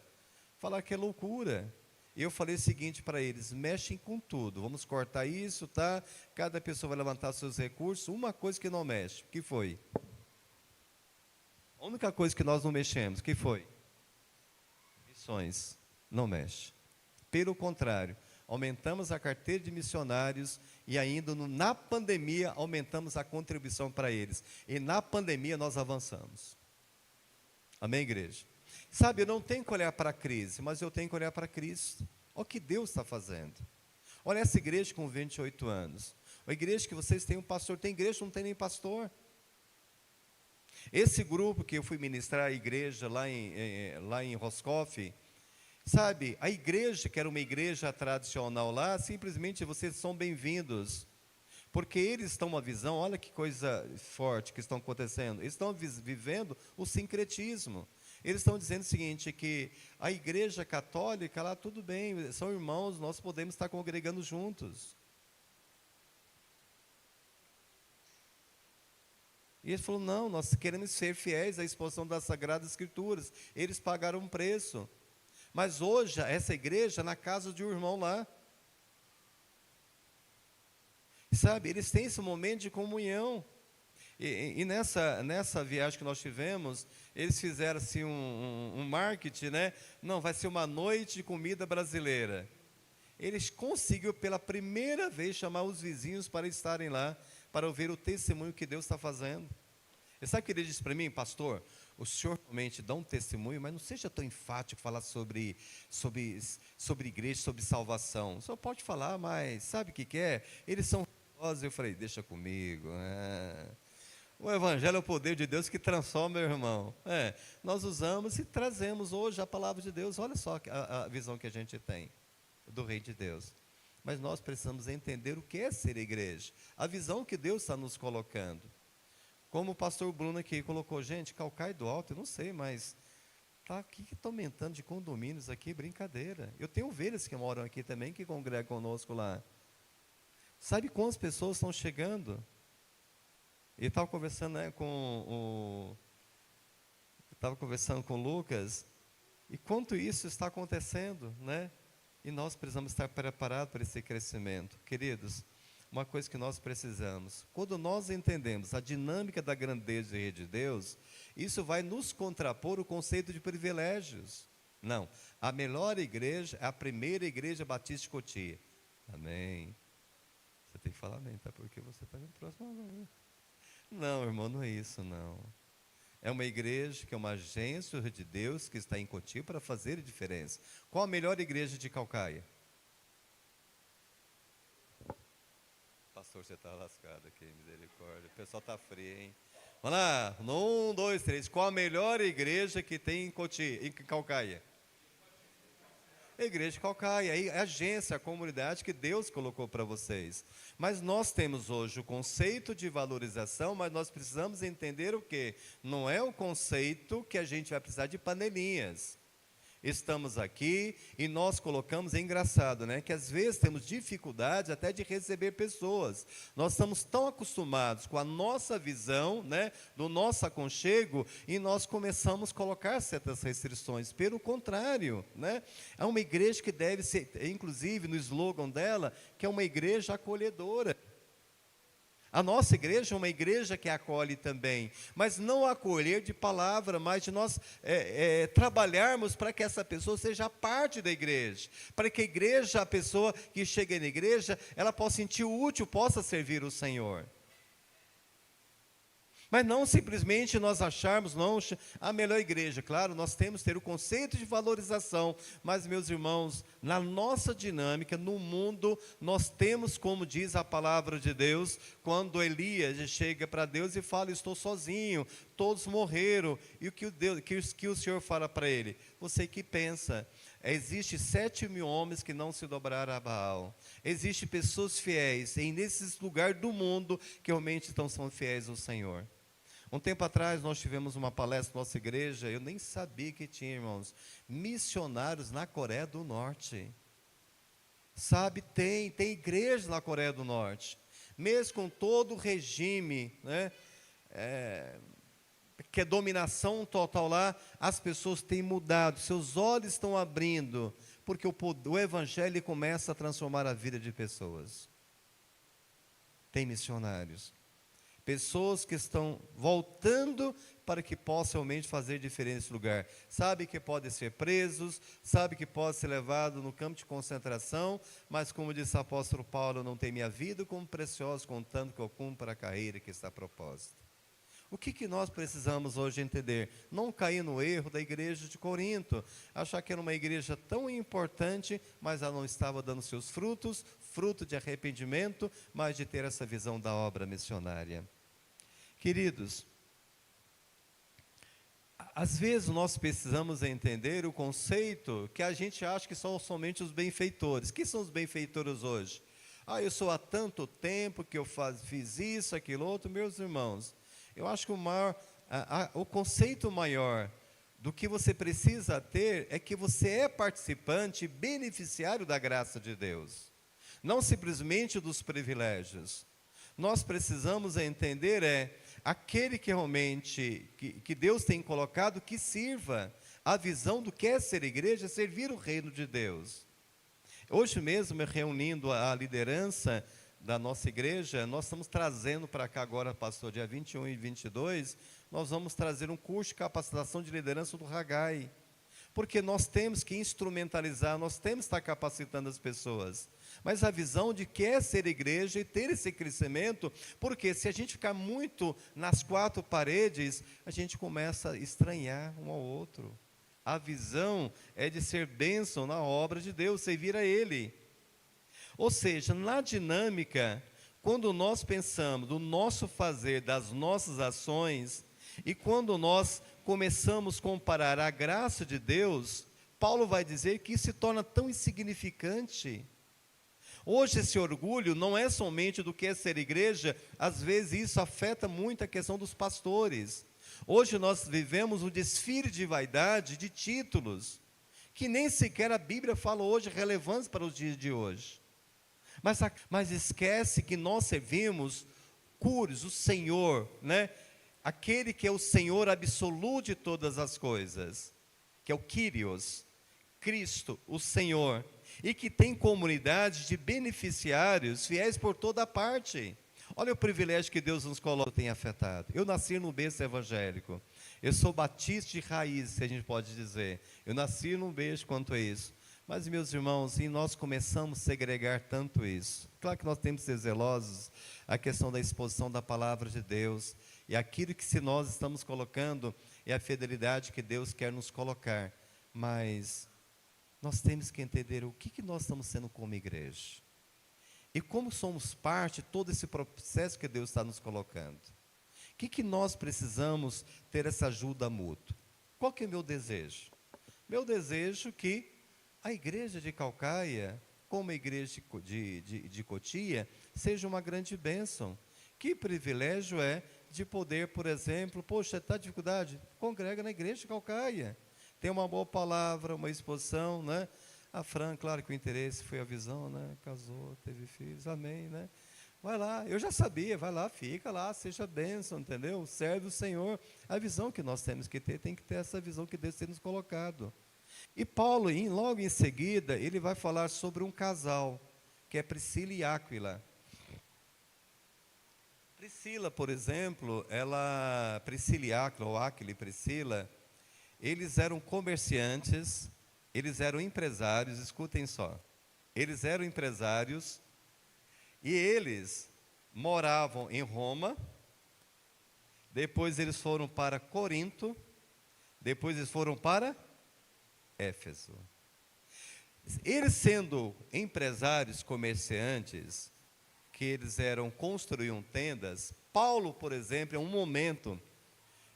Speaker 1: falar que é loucura. Eu falei o seguinte para eles: mexem com tudo, vamos cortar isso, tá? Cada pessoa vai levantar seus recursos. Uma coisa que não mexe, que foi? A única coisa que nós não mexemos, que foi? Missões. Não mexe. Pelo contrário, aumentamos a carteira de missionários e ainda na pandemia aumentamos a contribuição para eles. E na pandemia nós avançamos. Amém, igreja? Sabe, eu não tenho que olhar para a crise, mas eu tenho que olhar para Cristo. Olha o que Deus está fazendo. Olha essa igreja com 28 anos. A igreja que vocês têm um pastor, tem igreja que não tem nem pastor. Esse grupo que eu fui ministrar a igreja lá em Roscoff, sabe, a igreja, que era uma igreja tradicional lá, simplesmente vocês são bem-vindos, porque eles estão uma visão, olha que coisa forte que estão acontecendo, eles estão vivendo o sincretismo, eles estão dizendo o seguinte, que a igreja católica, lá tudo bem, são irmãos, nós podemos estar congregando juntos. E ele falou: não, nós queremos ser fiéis à exposição das Sagradas Escrituras, eles pagaram um preço. Mas hoje, essa igreja, na casa de um irmão lá, sabe, eles têm esse momento de comunhão. E nessa viagem que nós tivemos, eles fizeram assim um marketing, né? Não, vai ser uma noite de comida brasileira. Eles conseguiram pela primeira vez chamar os vizinhos para estarem lá, para ouvir o testemunho que Deus está fazendo. E sabe o que ele disse para mim, pastor? O senhor realmente dá um testemunho, mas não seja tão enfático falar sobre igreja, sobre salvação. O senhor pode falar, mas sabe o que que é? Eles são religiosos. Eu falei, deixa comigo. O evangelho é o poder de Deus que transforma, meu irmão. Nós usamos e trazemos hoje a palavra de Deus. Olha só a visão que a gente tem do Rei de Deus. Mas nós precisamos entender o que é ser igreja. A visão que Deus está nos colocando. Como o pastor Bruno aqui colocou, gente, Calcaia do Alto, eu não sei, mas tá aqui que está aumentando de condomínios aqui, brincadeira. Eu tenho ovelhas que moram aqui também, que congregam conosco lá. Sabe quantas pessoas estão chegando? E estava conversando, estava conversando com o Lucas, e quanto isso está acontecendo, né? E nós precisamos estar preparados para esse crescimento. Queridos, uma coisa que nós precisamos, quando nós entendemos a dinâmica da grandeza e de Deus, isso vai nos contrapor o conceito de privilégios. Não, a melhor igreja é a primeira igreja batista de Cotia. Amém. Você tem que falar amém, tá? Porque você está indo próximo. Não, irmão, não é isso, não. É uma igreja que é uma agência de Deus que está em Cotia para fazer a diferença. Qual a melhor igreja de Calcaia? Pastor, você está lascado aqui, misericórdia. O pessoal está frio, hein? Vamos lá, 1, 2, 3. Qual a melhor igreja que tem em Cotia, em Calcaia? A igreja de Calcaia, a agência, a comunidade que Deus colocou para vocês. Mas nós temos hoje o conceito de valorização, mas nós precisamos entender o quê? Não é o conceito que a gente vai precisar de panelinhas. Estamos aqui e nós colocamos, é engraçado, né? Que às vezes temos dificuldade até de receber pessoas. Nós estamos tão acostumados com a nossa visão, né? Do nosso aconchego, e nós começamos a colocar certas restrições. Pelo contrário, né? É uma igreja que deve ser, inclusive no slogan dela, que é uma igreja acolhedora. A nossa igreja é uma igreja que acolhe também, mas não acolher de palavra, mas de nós trabalharmos para que essa pessoa seja parte da igreja, para que a igreja, a pessoa que chega na igreja, ela possa sentir útil, possa servir o Senhor. Mas não simplesmente nós acharmos, não, a melhor igreja. Claro, nós temos que ter o conceito de valorização, mas, meus irmãos, na nossa dinâmica, no mundo, nós temos, como diz a palavra de Deus, quando Elias chega para Deus e fala, estou sozinho, todos morreram, e o que o Senhor fala para ele? Você que pensa, existe 7.000 homens que não se dobraram a Baal, existe pessoas fiéis, e nesses lugares do mundo, que realmente são fiéis ao Senhor. Um tempo atrás, nós tivemos uma palestra na nossa igreja, eu nem sabia que tinha, irmãos, missionários na Coreia do Norte. Sabe, tem igrejas na Coreia do Norte. Mesmo com todo o regime, né, que é dominação total lá, as pessoas têm mudado, seus olhos estão abrindo, porque o Evangelho começa a transformar a vida de pessoas. Tem missionários. Pessoas que estão voltando para que possam realmente fazer diferença nesse lugar. Sabe que podem ser presos, sabe que podem ser levados no campo de concentração, mas como disse o apóstolo Paulo, não tem minha vida como preciosa, contando que eu cumpro a carreira que está proposta. O que nós precisamos hoje entender? Não cair no erro da igreja de Corinto, achar que era uma igreja tão importante, mas ela não estava dando seus frutos, fruto de arrependimento, mas de ter essa visão da obra missionária. Queridos, às vezes nós precisamos entender o conceito que a gente acha que são somente os benfeitores. Quem são os benfeitores hoje? Eu sou há tanto tempo que eu fiz isso, aquilo, outro. Meus irmãos, eu acho que o conceito maior do que você precisa ter é que você é participante e beneficiário da graça de Deus, não simplesmente dos privilégios. Nós precisamos entender aquele que realmente, que Deus tem colocado, que sirva. A visão do que é ser igreja, é servir o reino de Deus. Hoje mesmo, reunindo a liderança da nossa igreja, nós estamos trazendo para cá agora, pastor, dia 21 e 22, nós vamos trazer um curso de capacitação de liderança do Haggai, Porque nós temos que instrumentalizar, nós temos que estar capacitando as pessoas. Mas a visão de que é ser igreja e ter esse crescimento, porque se a gente ficar muito nas quatro paredes, a gente começa a estranhar um ao outro. A visão é de ser bênção na obra de Deus, servir a Ele. Ou seja, na dinâmica, quando nós pensamos do nosso fazer, das nossas ações, e quando nós começamos a comparar a graça de Deus, Paulo vai dizer que isso se torna tão insignificante. Hoje esse orgulho não é somente do que é ser igreja, às vezes isso afeta muito a questão dos pastores. Hoje nós vivemos um desfile de vaidade, de títulos, que nem sequer a Bíblia fala hoje relevantes para os dias de hoje. Mas esquece que nós servimos Cures, o Senhor, né? Aquele que é o Senhor absoluto de todas as coisas, que é o Kyrios, Cristo, o Senhor, e que tem comunidade de beneficiários fiéis por toda parte. Olha o privilégio que Deus nos coloca, tem afetado. Eu nasci num berço evangélico, eu sou batista de raiz, se a gente pode dizer. Eu nasci num berço quanto a isso. Mas, meus irmãos, e nós começamos a segregar tanto isso. Claro que nós temos que ser zelosos, a questão da exposição da palavra de Deus, e aquilo que se nós estamos colocando, é a fidelidade que Deus quer nos colocar. Mas nós temos que entender o que nós estamos sendo como igreja. E como somos parte de todo esse processo que Deus está nos colocando. O que nós precisamos ter essa ajuda mútua? Qual que é o meu desejo? Meu desejo é que a igreja de Caucaia, como a igreja de Cotia, seja uma grande bênção. Que privilégio é de poder, por exemplo, poxa, está dificuldade? Congrega na igreja de Caucaia. Tem uma boa palavra, uma exposição, né? A Fran, claro que o interesse foi a visão, né? Casou, teve filhos, amém, né? Vai lá, eu já sabia, vai lá, fica lá, seja bênção, entendeu? Serve o Senhor. A visão que nós temos que ter, tem que ter essa visão que Deus tem nos colocado. E Paulo, logo em seguida, ele vai falar sobre um casal, que é Priscila e Áquila. Priscila, por exemplo, Priscila e Áquila, ou Áquila e Priscila, eles eram comerciantes, eles eram empresários, escutem só. Eles eram empresários e eles moravam em Roma, depois eles foram para Corinto, depois eles foram para Éfeso. Eles sendo empresários, comerciantes, que eles construíam tendas, Paulo, por exemplo, em um momento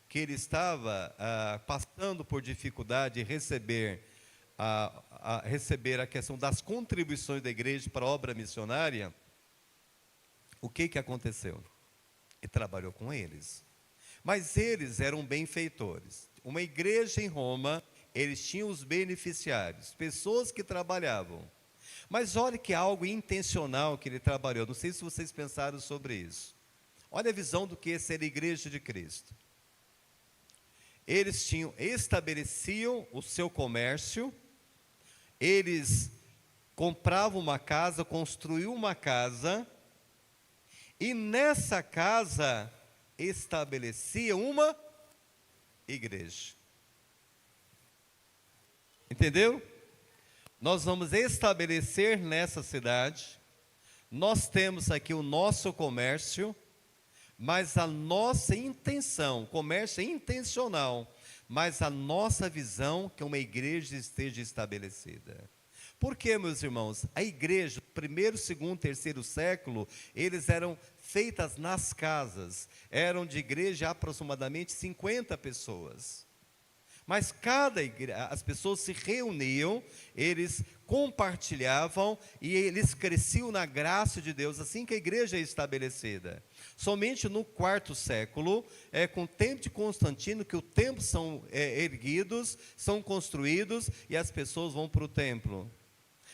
Speaker 1: que ele estava passando por dificuldade de receber a questão das contribuições da igreja para a obra missionária, o que aconteceu? Ele trabalhou com eles. Mas eles eram benfeitores. Uma igreja em Roma, eles tinham os beneficiários, pessoas que trabalhavam. Mas olha que algo intencional que ele trabalhou. Não sei se vocês pensaram sobre isso. Olha a visão do que é ser igreja de Cristo. Eles estabeleciam o seu comércio, eles compravam uma casa, construíam uma casa, e nessa casa estabeleciam uma igreja. Entendeu? Nós vamos estabelecer nessa cidade, nós temos aqui o nosso comércio, mas a nossa intenção, comércio é intencional, mas a nossa visão que uma igreja esteja estabelecida. Por quê, meus irmãos? A igreja, primeiro, segundo, terceiro século, eles eram feitas nas casas, eram de igreja aproximadamente 50 pessoas. Mas as pessoas se reuniam, eles compartilhavam e eles cresciam na graça de Deus, assim que a igreja é estabelecida. Somente no quarto século, com o tempo de Constantino, que os templos são erguidos, são construídos e as pessoas vão para o templo.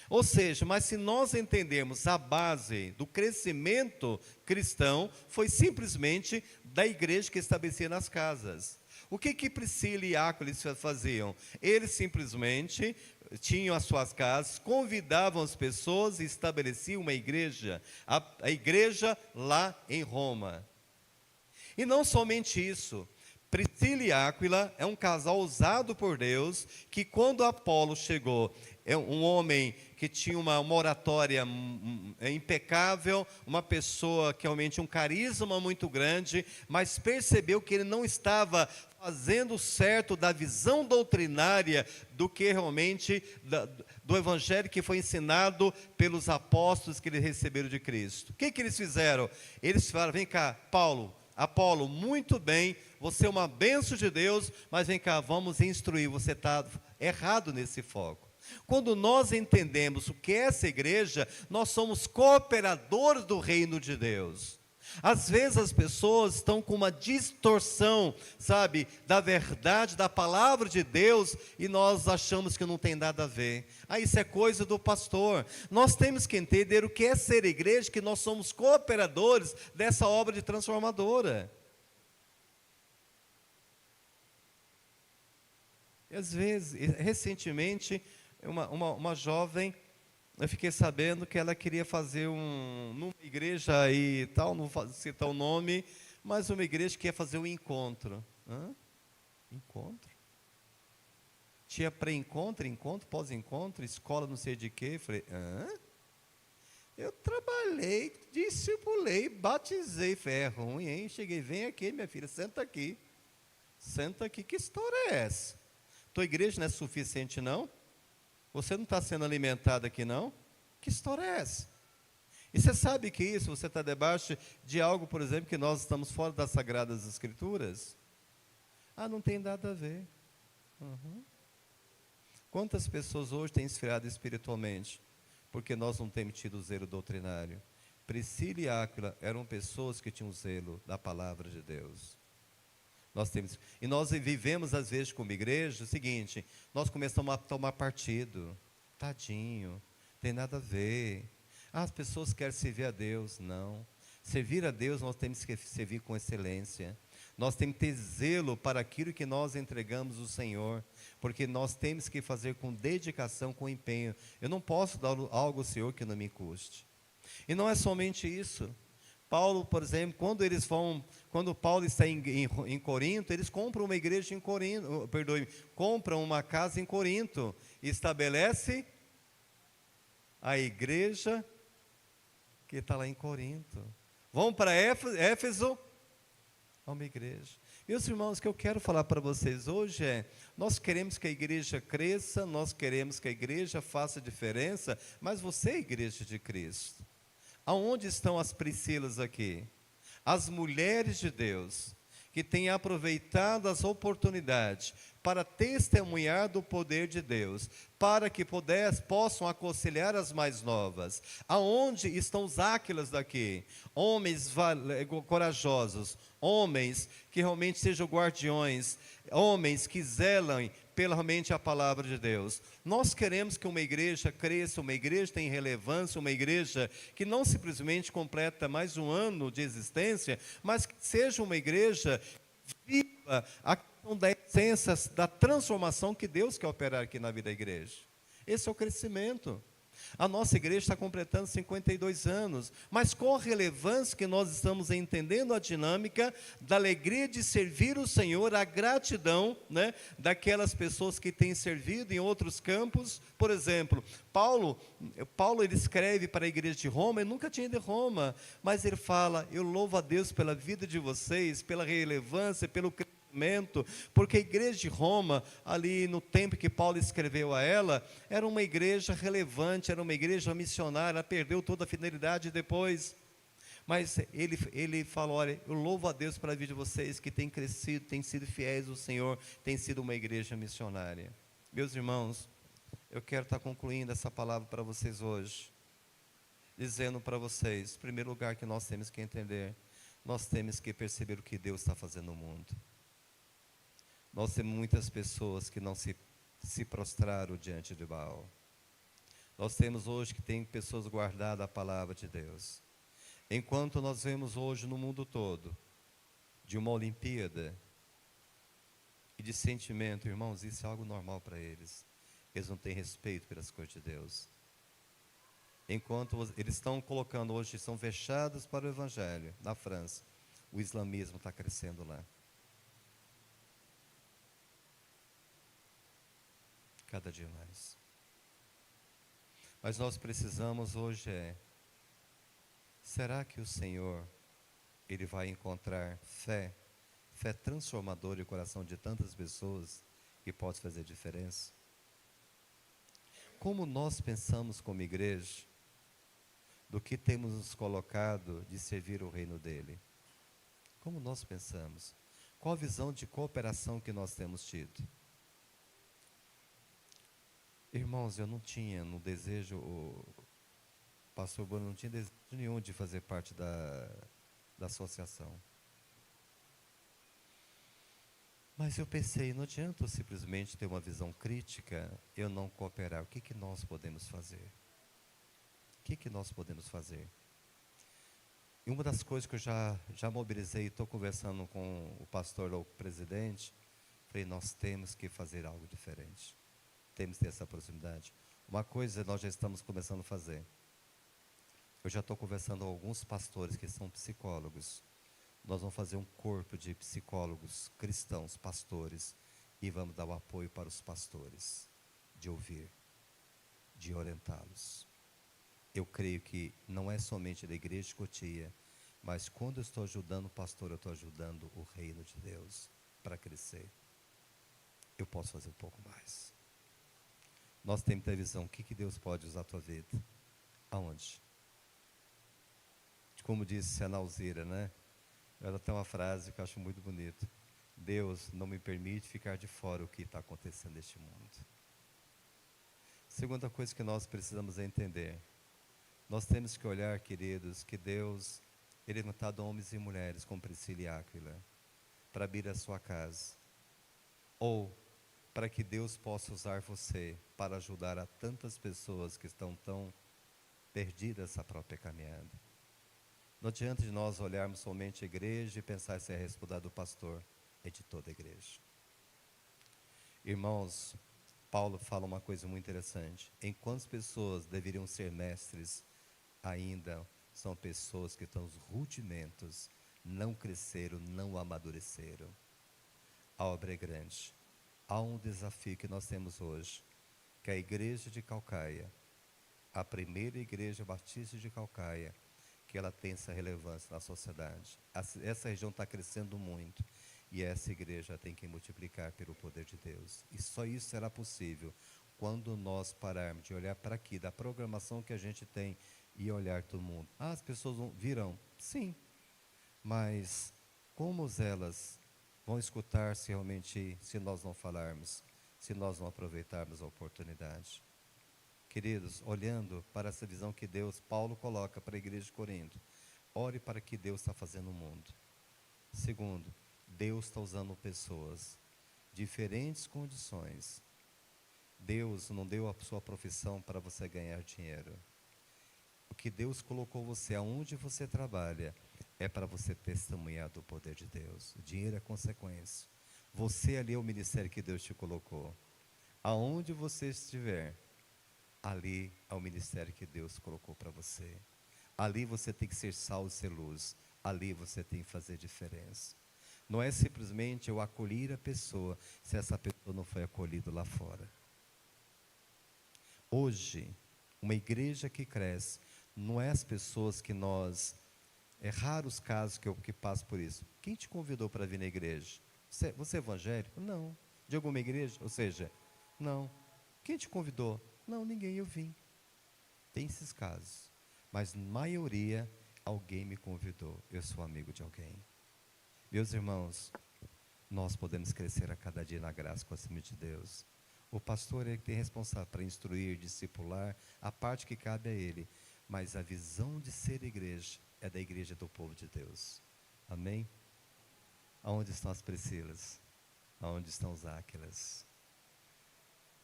Speaker 1: Ou seja, mas se nós entendermos a base do crescimento cristão, foi simplesmente da igreja que estabelecia nas casas. O que Priscila e Áquila faziam? Eles simplesmente tinham as suas casas, convidavam as pessoas e estabeleciam uma igreja, a igreja lá em Roma. E não somente isso, Priscila e Áquila é um casal usado por Deus, que quando Apolo chegou, é um homem que tinha uma oratória impecável, uma pessoa que realmente tinha um carisma muito grande, mas percebeu que ele não estava fazendo certo da visão doutrinária do que realmente do evangelho que foi ensinado pelos apóstolos que eles receberam de Cristo. O que eles fizeram? Eles falaram: vem cá, Apolo, muito bem, você é uma bênção de Deus, mas vem cá, vamos instruir, você está errado nesse foco. Quando nós entendemos o que é essa igreja, nós somos cooperadores do reino de Deus. Às vezes as pessoas estão com uma distorção, sabe, da verdade, da palavra de Deus, e nós achamos que não tem nada a ver. Isso é coisa do pastor. Nós temos que entender o que é ser igreja, que nós somos cooperadores dessa obra de transformadora. E às vezes, recentemente, uma jovem, eu fiquei sabendo que ela queria fazer numa igreja aí tal, não vou citar o nome, mas uma igreja que ia fazer um encontro. Encontro? Tinha pré-encontro, encontro, pós-encontro, escola não sei de quê. Falei, eu trabalhei, discipulei, batizei. Falei, é ruim, hein? Cheguei, vem aqui, minha filha, senta aqui. Senta aqui, que história é essa? Tua igreja não é suficiente, não? Você não está sendo alimentado aqui, não? Que história é essa? E você sabe que isso, você está debaixo de algo, por exemplo, que nós estamos fora das Sagradas Escrituras? Não tem nada a ver. Quantas pessoas hoje têm esfriado espiritualmente? Porque nós não temos tido zelo doutrinário. Priscila e Áquila eram pessoas que tinham zelo da palavra de Deus. E nós vivemos às vezes como igreja o seguinte: nós começamos a tomar partido. Tadinho, tem nada a ver. As pessoas querem servir a Deus. Não. Servir a Deus, nós temos que servir com excelência. Nós temos que ter zelo para aquilo que nós entregamos ao Senhor, porque nós temos que fazer com dedicação, com empenho. Eu não posso dar algo ao Senhor que não me custe. E não é somente isso. Paulo, por exemplo, quando Paulo está em Corinto, eles compram uma igreja em Corinto, compram uma casa em Corinto, e estabelece a igreja que está lá em Corinto. Vão para Éfeso, a uma igreja. Meus irmãos, o que eu quero falar para vocês hoje nós queremos que a igreja cresça, nós queremos que a igreja faça diferença, mas você é a igreja de Cristo. Aonde estão as Priscilas aqui? As mulheres de Deus, que têm aproveitado as oportunidades para testemunhar do poder de Deus, para que possam aconselhar as mais novas. Aonde estão os Áquilas daqui? Homens corajosos, homens que realmente sejam guardiões, homens que zelam realmente a palavra de Deus. Nós queremos que uma igreja cresça, uma igreja tenha relevância, uma igreja que não simplesmente completa mais um ano de existência, mas que seja uma igreja viva a questão da essência, da transformação que Deus quer operar aqui na vida da igreja. Esse é o crescimento. A nossa igreja está completando 52 anos, mas com a relevância que nós estamos entendendo a dinâmica da alegria de servir o Senhor, a gratidão, daquelas pessoas que têm servido em outros campos. Por exemplo, Paulo ele escreve para a igreja de Roma, ele nunca tinha ido a Roma, mas ele fala: eu louvo a Deus pela vida de vocês, pela relevância, pelo crescimento, porque a igreja de Roma, ali no tempo que Paulo escreveu a ela, era uma igreja relevante, era uma igreja missionária, ela perdeu toda a fidelidade depois, mas ele falou: olha, eu louvo a Deus pela vida de vocês, que têm crescido, têm sido fiéis ao Senhor, tem sido uma igreja missionária. Meus irmãos, eu quero estar concluindo essa palavra para vocês hoje, dizendo para vocês, em primeiro lugar, que nós temos que entender, nós temos que perceber o que Deus está fazendo no mundo. Nós temos muitas pessoas que não se prostraram diante de Baal. Nós temos hoje que tem pessoas guardadas a palavra de Deus. Enquanto nós vemos hoje no mundo todo, de uma Olimpíada e de sentimento, irmãos, isso é algo normal para eles. Eles não têm respeito pelas coisas de Deus. Enquanto eles estão colocando hoje, são fechados para o Evangelho, na França, o islamismo está crescendo lá. cada dia mais. Mas nós precisamos hoje será que o Senhor, Ele vai encontrar fé transformadora em coração de tantas pessoas que pode fazer diferença? Como nós pensamos como igreja, do que temos nos colocado de servir o reino dEle? Como nós pensamos? Qual a visão de cooperação que nós temos tido? Irmãos, eu não tinha no desejo, o pastor Bruno não tinha desejo nenhum de fazer parte da associação. Mas eu pensei, não adianta eu simplesmente ter uma visão crítica, eu não cooperar. O que nós podemos fazer? O que nós podemos fazer? E uma das coisas que eu já mobilizei, estou conversando com o pastor ou o presidente, falei, nós temos que fazer algo diferente. Temos que ter essa proximidade. Uma coisa nós já estamos começando a fazer. Eu já estou conversando com alguns pastores que são psicólogos. Nós vamos fazer um corpo de psicólogos cristãos, pastores, e vamos dar o apoio para os pastores, de ouvir, de orientá-los. Eu creio que não é somente da igreja de Cotia, mas quando eu estou ajudando o pastor, eu estou ajudando o reino de Deus para crescer. Eu posso fazer um pouco mais. Nós temos a visão, o que Deus pode usar a tua vida? Aonde? Como disse a Nauzira, né? Ela tem uma frase que eu acho muito bonita. Deus não me permite ficar de fora o que está acontecendo neste mundo. Segunda coisa que nós precisamos entender. Nós temos que olhar, queridos, que Deus, Ele não está dando homens e mulheres como Priscila e Áquila, para abrir a sua casa. Ou para que Deus possa usar você para ajudar a tantas pessoas que estão tão perdidas essa própria caminhada. Não adianta de nós olharmos somente a igreja e pensar se é a responsabilidade do pastor, é de toda a igreja. Irmãos, Paulo fala uma coisa muito interessante. Enquanto as pessoas deveriam ser mestres, ainda são pessoas que estão nos rudimentos, não cresceram, não amadureceram. A obra é grande. Há um desafio que nós temos hoje, que a igreja de Caucaia, a primeira igreja batista de Caucaia, que ela tem essa relevância na sociedade. Essa região está crescendo muito, e essa igreja tem que multiplicar pelo poder de Deus. E só isso será possível quando nós pararmos de olhar para aqui, da programação que a gente tem, e olhar todo mundo. As pessoas virão, sim, mas como elas vão escutar se realmente, se nós não falarmos, se nós não aproveitarmos a oportunidade? Queridos, olhando para essa visão que Paulo coloca para a igreja de Corinto, ore para o que Deus está fazendo no mundo. Segundo, Deus está usando pessoas, diferentes condições. Deus não deu a sua profissão para você ganhar dinheiro. O que Deus colocou você, aonde você trabalha, é para você testemunhar do poder de Deus. O dinheiro é consequência. Você ali é o ministério que Deus te colocou. Aonde você estiver, ali é o ministério que Deus colocou para você. Ali você tem que ser sal e ser luz. Ali você tem que fazer diferença. Não é simplesmente eu acolher a pessoa, se essa pessoa não foi acolhida lá fora. Hoje, uma igreja que cresce, não é as pessoas que nós... É raro os casos que passo por isso. Quem te convidou para vir na igreja? Você é evangélico? Não. De alguma igreja? Ou seja, não. Quem te convidou? Não, ninguém, eu vim. Tem esses casos. Mas, na maioria, alguém me convidou. Eu sou amigo de alguém. Meus irmãos, nós podemos crescer a cada dia na graça com a semente de Deus. O pastor é que tem responsável para instruir, discipular, a parte que cabe a ele. Mas a visão de ser igreja é da igreja do povo de Deus. Amém? Aonde estão as Priscilas? Aonde estão os Áquilas?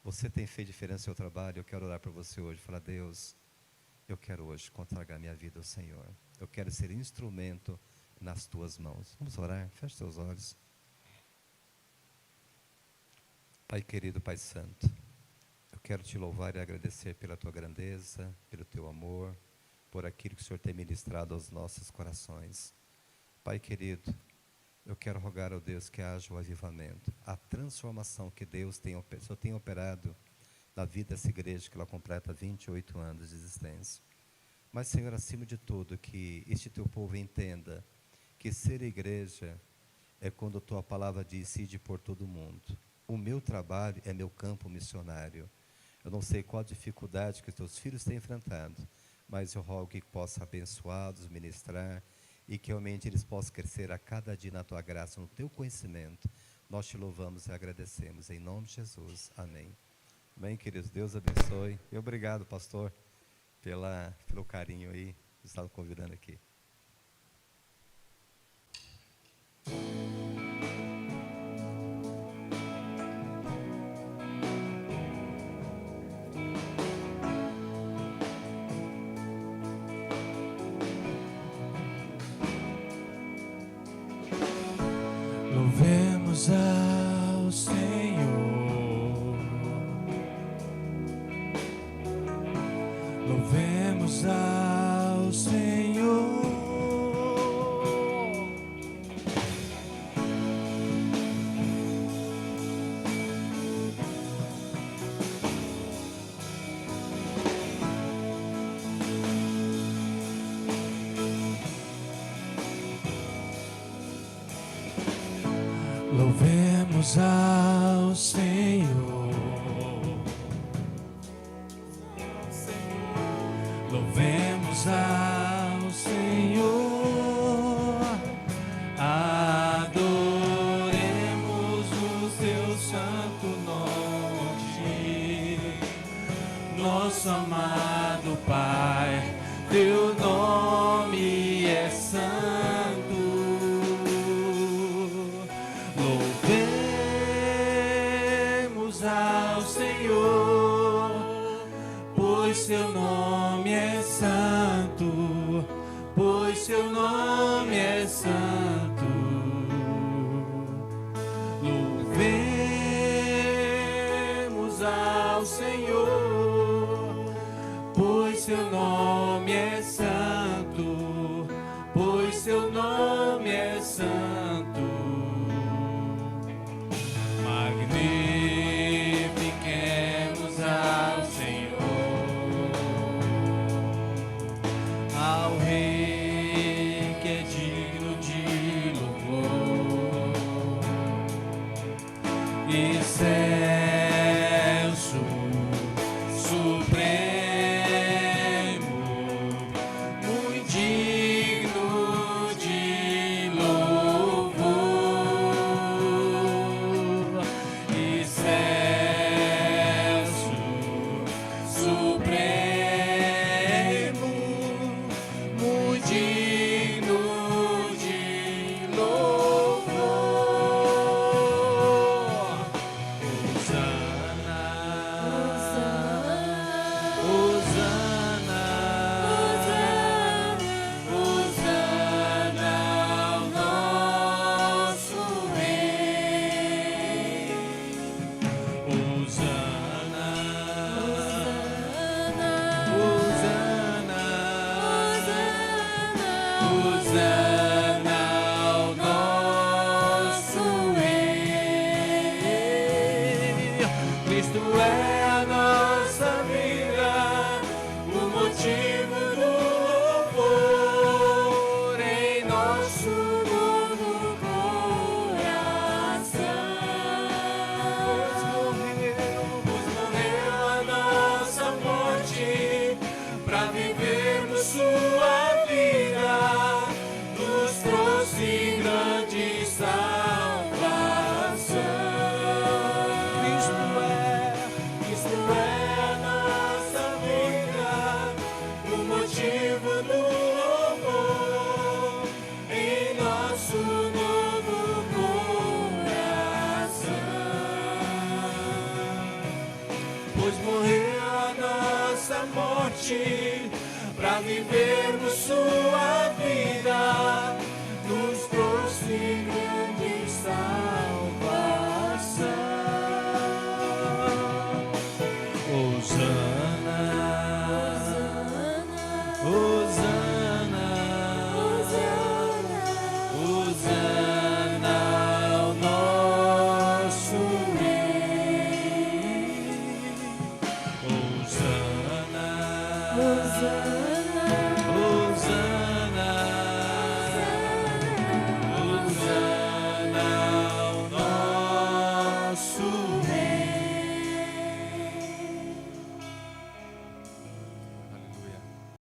Speaker 1: Você tem feito diferença no seu trabalho? Eu quero orar por você hoje. Falar, Deus, eu quero hoje consagrar minha vida ao Senhor. Eu quero ser instrumento nas tuas mãos. Vamos orar? Feche seus olhos. Pai querido, Pai santo, eu quero te louvar e agradecer pela tua grandeza, pelo teu amor, por aquilo que o Senhor tem ministrado aos nossos corações. Pai querido, eu quero rogar ao Deus que haja o avivamento, a transformação que Deus tem operado da vida dessa igreja, que ela completa 28 anos de existência. Mas, Senhor, acima de tudo, que este teu povo entenda que ser igreja é quando a tua palavra diz: ide por todo mundo. O meu trabalho é meu campo missionário. Eu não sei qual a dificuldade que os teus filhos têm enfrentado, mas eu rogo que possa abençoá-los, ministrar, e que realmente eles possam crescer a cada dia na tua graça, no teu conhecimento. Nós te louvamos e agradecemos, em nome de Jesus, amém. Amém, queridos, Deus abençoe, e obrigado, pastor, pelo carinho aí, que estava convidando aqui.
Speaker 2: Louvemos ao Senhor, louvemos ao Senhor, louvemos ao Senhor, louvemos ao Senhor, adoremos o seu santo nome, nosso amado Pai, teu nome é santo. Louvemos ao Senhor, pois seu nome é santo, pois seu nome é santo. Louvemos ao Senhor, pois seu nome é santo, pois seu nome é santo. Magnifiquemos ao Senhor, ao Rei que é digno de louvor, excelso, supremo, muito digno de louvor, excelso, supremo, muito digno de louvor. Hosana, Hosana, Hosana ao nosso Rei. Hosana, Hosana, Hosana ao nosso Rei. Cristo é a nossa vida, o motivo do louvor em nosso novo coração. Pois morreu a nossa morte para vivermos sua vida, nos trouxe grande salvação. Cristo é a nossa vida, o motivo do louvor em nosso novo coração. Pois morreu a nossa morte para vivermos sua vida, nos trouxe grande salvação. Hosana, Hosana, Hosana ao nosso Rei. Hosana.